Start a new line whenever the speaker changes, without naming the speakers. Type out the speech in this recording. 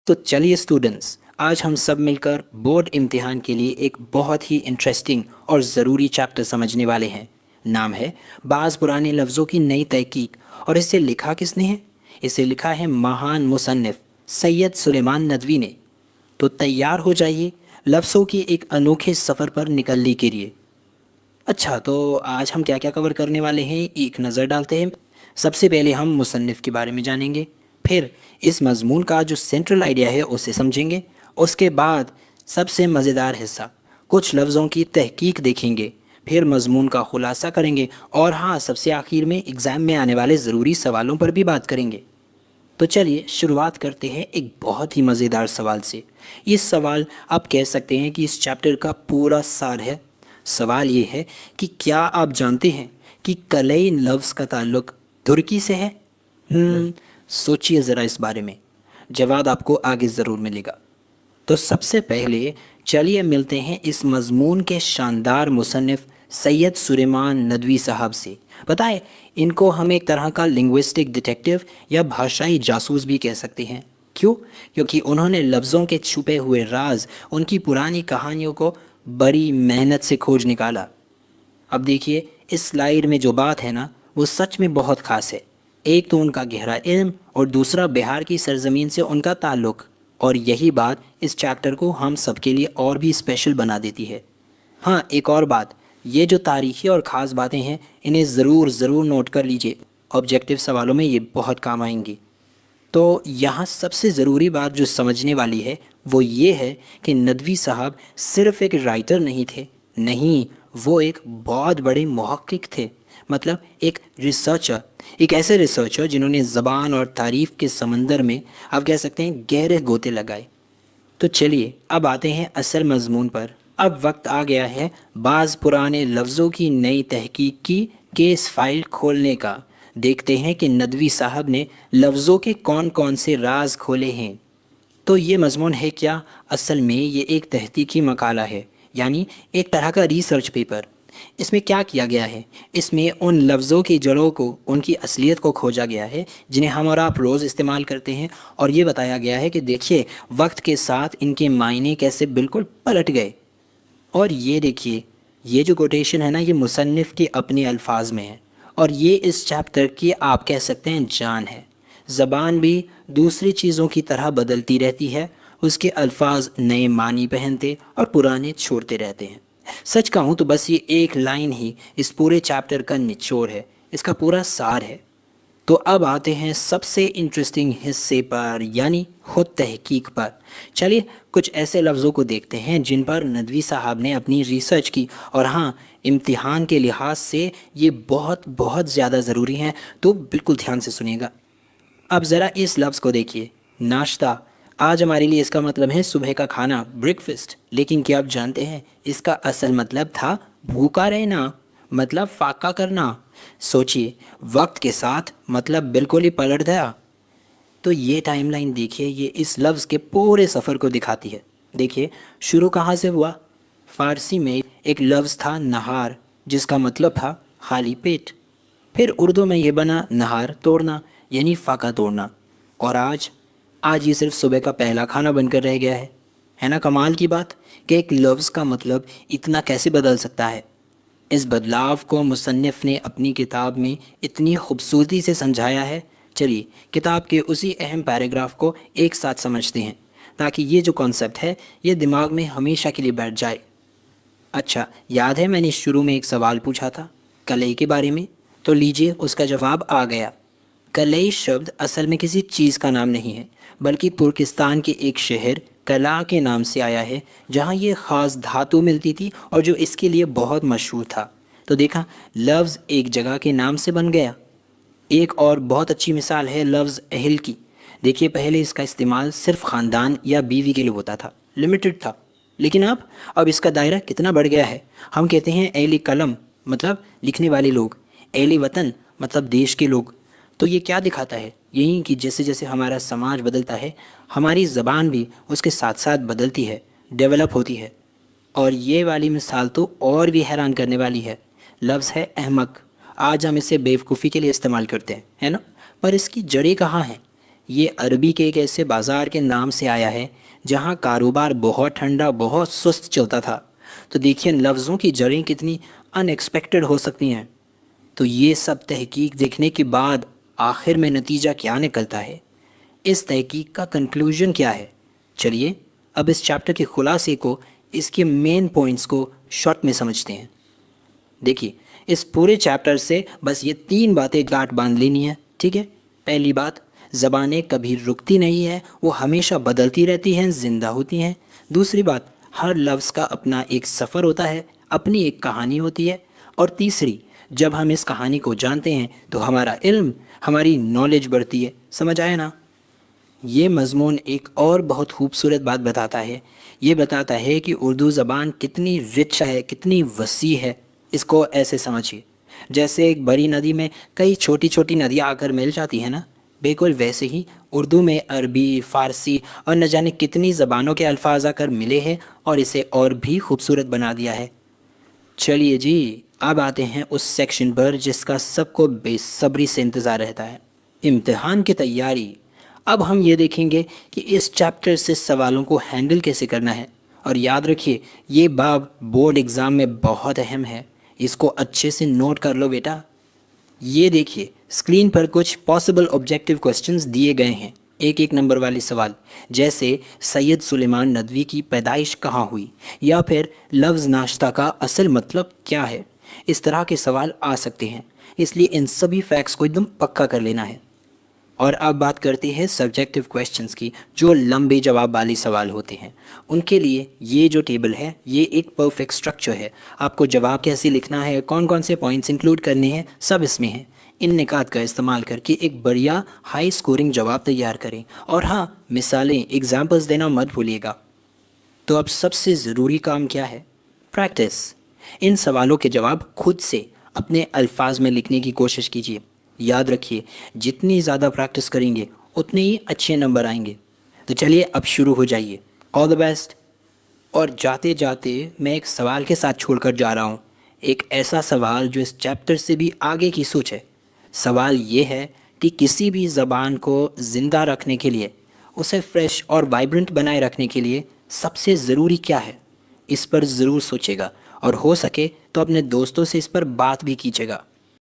तो चलिए स्टूडेंट्स, आज हम सब मिलकर बोर्ड इम्तिहान के लिए एक बहुत ही इंटरेस्टिंग और ज़रूरी चैप्टर समझने वाले हैं। नाम है बाज़ पुराने लफ्ज़ों की नई तहकीक। और इसे लिखा किसने है? इसे लिखा है महान मुसन्निफ़ सैयद सुलेमान नदवी ने। तो तैयार हो जाइए लफ्ज़ों की एक अनोखे सफ़र पर निकलने के लिए। अच्छा, तो आज हम क्या क्या कवर करने वाले हैं, एक नज़र डालते हैं। सबसे पहले हम मुसन्निफ़ के बारे में जानेंगे, फिर इस मज़मून का जो सेंट्रल आइडिया है उसे समझेंगे। उसके बाद सबसे मज़ेदार हिस्सा, कुछ लफ्ज़ों की तहकीक देखेंगे, फिर मज़मून का ख़ुलासा करेंगे और हाँ, सबसे आखिर में एग्ज़ाम में आने वाले ज़रूरी सवालों पर भी बात करेंगे। तो चलिए शुरुआत करते हैं एक बहुत ही मज़ेदार सवाल से। ये सवाल आप कह सकते हैं कि इस चैप्टर का पूरा सार है। सवाल ये है कि क्या आप जानते हैं कि कलई लफ्ज़ का ताल्लुक तुर्की से है? सोचिए ज़रा इस बारे में, जवाब आपको आगे ज़रूर मिलेगा। तो सबसे पहले चलिए मिलते हैं इस मज़मून के शानदार मुसन्निफ़ सैयद सुलेमान नदवी साहब से। पता है, इनको हम एक तरह का लिंग्विस्टिक डिटेक्टिव या भाषाई जासूस भी कह सकते हैं। क्यों? क्योंकि उन्होंने लफ्ज़ों के छुपे हुए राज, उनकी पुरानी कहानियों को बड़ी मेहनत से खोज निकाला। अब देखिए, इस स्लाइड में जो बात है ना, वो सच में बहुत ख़ास है। एक तो उनका गहरा इल्म और दूसरा बिहार की सरजमीन से उनका ताल्लुक़। और यही बात इस चैप्टर को हम सबके लिए और भी स्पेशल बना देती है। हाँ, एक और बात, ये जो तारीख़ी और ख़ास बातें हैं, इन्हें ज़रूर नोट कर लीजिए। ऑब्जेक्टिव सवालों में ये बहुत काम आएंगी। तो यहाँ सबसे ज़रूरी बात जो समझने वाली है वो ये है कि नदवी साहब सिर्फ़ एक राइटर नहीं थे। नहीं, वो एक बहुत बड़े मुहक्किक थे। मतलब एक रिसर्चर, एक ऐसे रिसर्चर जिन्होंने ज़बान और तारीफ़ के समंदर में, आप कह सकते हैं, गहरे गोते लगाए। तो चलिए अब आते हैं असल मज़मून पर। अब वक्त आ गया है बाज़ पुराने लफ्ज़ों की नई तहकीक की केस फाइल खोलने का। देखते हैं कि नदवी साहब ने लफ्ज़ों के कौन कौन से राज खोले हैं। तो ये मज़मून है क्या? असल में ये एक तहकीकी मकाला है, यानी एक तरह का रिसर्च पेपर। इसमें क्या किया गया है? इसमें उन लफ्ज़ों की जड़ों को, उनकी असलियत को खोजा गया है जिन्हें हम और आप रोज़ इस्तेमाल करते हैं। और ये बताया गया है कि देखिए वक्त के साथ इनके मायने कैसे बिल्कुल पलट गए। और ये देखिए, ये जो कोटेशन है ना, ये मुसन्निफ़ के अपने अल्फाज में है। और ये इस चैप्टर की, आप कह सकते हैं, जान है। ज़बान भी दूसरी चीज़ों की तरह बदलती रहती है, उसके अल्फाज नए मानी पहनते और पुराने छोड़ते रहते हैं। सच कहूँ तो बस ये एक लाइन ही इस पूरे चैप्टर का निचोड़ है, इसका पूरा सार है। तो अब आते हैं सबसे इंटरेस्टिंग हिस्से पर, यानी खुद तहकीक पर। चलिए कुछ ऐसे लफ्ज़ों को देखते हैं जिन पर नदवी साहब ने अपनी रिसर्च की। और हाँ, इम्तिहान के लिहाज से ये बहुत बहुत ज़्यादा ज़रूरी हैं, तो बिल्कुल ध्यान से सुनिएगा। अब ज़रा इस लफ्ज़ को देखिए, नाश्ता। आज हमारे लिए इसका मतलब है सुबह का खाना, ब्रेकफास्ट। लेकिन क्या आप जानते हैं इसका असल मतलब था भूखा रहना, मतलब फाका करना। सोचिए, वक्त के साथ मतलब बिल्कुल ही पलट गया। तो ये टाइमलाइन देखिए, ये इस लफ्ज़ के पूरे सफ़र को दिखाती है। देखिए शुरू कहाँ से हुआ। फ़ारसी में एक लफ्ज़ था नहार, जिसका मतलब था खाली पेट। फिर उर्दू में ये बना नहार तोड़ना, यानी फाका तोड़ना। और आज ये सिर्फ सुबह का पहला खाना बनकर रह गया है ना कमाल की बात कि एक लफ्ज़ का मतलब इतना कैसे बदल सकता है। इस बदलाव को मुसन्निफ़ ने अपनी किताब में इतनी खूबसूरती से समझाया है। चलिए किताब के उसी अहम पैराग्राफ को एक साथ समझते हैं, ताकि ये जो कॉन्सेप्ट है ये दिमाग में हमेशा के लिए बैठ जाए। अच्छा, याद है मैंने शुरू में एक सवाल पूछा था कलई के बारे में? तो लीजिए उसका जवाब आ गया। कलई शब्द असल में किसी चीज़ का नाम नहीं है, बल्कि तुर्किस्तान के एक शहर कला के नाम से आया है, जहाँ ये ख़ास धातु मिलती थी और जो इसके लिए बहुत मशहूर था। तो देखा, लफ्ज़ एक जगह के नाम से बन गया। एक और बहुत अच्छी मिसाल है लफ्ज़ अहल की। देखिए पहले इसका इस्तेमाल सिर्फ ख़ानदान या बीवी के लिए होता था, लिमिटेड था। लेकिन अब इसका दायरा कितना बढ़ गया है। हम कहते हैं अहली कलम, मतलब लिखने वाले लोग। अहली वतन, मतलब देश के लोग। तो ये क्या दिखाता है? यही कि जैसे जैसे हमारा समाज बदलता है, हमारी ज़बान भी उसके साथ साथ बदलती है, डेवलप होती है। और ये वाली मिसाल तो और भी हैरान करने वाली है। लफ्ज़ है अहमक। आज हम इसे बेवकूफ़ी के लिए इस्तेमाल करते हैं, है ना? पर इसकी जड़ें कहाँ हैं? یہ عربی کے ایک ایسے بازار کے نام سے آیا ہے جہاں کاروبار بہت ٹھنڈا بہت سست چلتا تھا۔ تو دیکھیے لفظوں کی جڑیں کتنی ان ایکسپیکٹڈ ہو سکتی ہیں۔ تو یہ سب تحقیق دیکھنے کے بعد آخر میں نتیجہ کیا نکلتا ہے؟ اس تحقیق کا کنکلوژن کیا ہے؟ چلیے اب اس چیپٹر کے خلاصے کو، اس کے مین پوائنٹس کو شارٹ میں سمجھتے ہیں۔ دیکھیے اس پورے چیپٹر سے بس یہ 3 باتیں گاٹھ باندھ لینی ہیں، ٹھیک ہے؟ پہلی بات، زبانیں کبھی رکتی نہیں ہیں، وہ ہمیشہ بدلتی رہتی ہیں، زندہ ہوتی ہیں۔ دوسری بات، ہر لفظ کا اپنا ایک سفر ہوتا ہے، اپنی ایک کہانی ہوتی ہے۔ اور تیسری، جب ہم اس کہانی کو جانتے ہیں تو ہمارا علم، ہماری نالج بڑھتی ہے۔ سمجھ آیا نا؟ یہ مضمون ایک اور بہت خوبصورت بات بتاتا ہے۔ یہ بتاتا ہے کہ اردو زبان کتنی رچ ہے، کتنی وسیع ہے۔ اس کو ایسے سمجھیے، جیسے ایک بڑی ندی میں کئی چھوٹی چھوٹی ندیاں آ کر مل جاتی ہیں نا، بالکل ویسے ہی اردو میں عربی، فارسی اور نہ جانے کتنی زبانوں کے الفاظ آ کر ملے ہیں اور اسے اور بھی خوبصورت بنا دیا ہے۔ چلیے جی، اب آتے ہیں اس سیکشن پر جس کا سب کو بے صبری سے انتظار رہتا ہے، امتحان کی تیاری۔ اب ہم یہ دیکھیں گے کہ اس چیپٹر سے سوالوں کو ہینڈل کیسے کرنا ہے۔ اور یاد رکھیے یہ باب بورڈ ایگزام میں بہت اہم ہے، اس کو اچھے سے نوٹ کر لو بیٹا۔ یہ دیکھیے اسکرین پر کچھ پاسبل آبجیکٹیو کوسچنز دیے گئے ہیں، ایک نمبر والے سوال، جیسے سید سلیمان ندوی کی پیدائش کہاں ہوئی، یا پھر لفظ ناشتہ کا اصل مطلب کیا ہے۔ اس طرح کے سوال آ سکتے ہیں، اس لیے ان سبھی فیکٹس کو ایک دم پکا کر لینا ہے۔ اور اب بات کرتے ہیں سبجیکٹیو کویسچنز کی، جو لمبے جواب والی سوال ہوتے ہیں۔ ان کے لیے یہ جو ٹیبل ہے یہ ایک پرفیکٹ سٹرکچر ہے۔ آپ کو جواب کیسے لکھنا ہے، کون کون سے پوائنٹس انکلوڈ کرنے ہیں، سب اس میں ہیں۔ ان نکات کا استعمال کر کے ایک بڑھیا ہائی سکورنگ جواب تیار کریں، اور ہاں مثالیں، ایگزامپلز دینا مت بھولیے گا۔ تو اب سب سے ضروری کام کیا ہے؟ پریکٹس۔ ان سوالوں کے جواب خود سے اپنے الفاظ میں لکھنے کی کوشش کیجیے۔ یاد رکھیے جتنی زیادہ پریکٹس کریں گے اتنے ہی اچھے نمبر آئیں گے۔ تو چلیے اب شروع ہو جائیے۔ آل دا بیسٹ۔ اور جاتے جاتے میں ایک سوال کے ساتھ چھوڑ کر جا رہا ہوں، ایک ایسا سوال جو اس چیپٹر سے بھی آگے کی سوچ ہے۔ سوال یہ ہے کہ کسی بھی زبان کو زندہ رکھنے کے لیے، اسے فریش اور وائبرنٹ بنائے رکھنے کے لیے سب سے ضروری کیا ہے؟ اس پر ضرور سوچے گا، اور ہو سکے تو اپنے دوستوں سے اس پر بات بھی کیجیے گا۔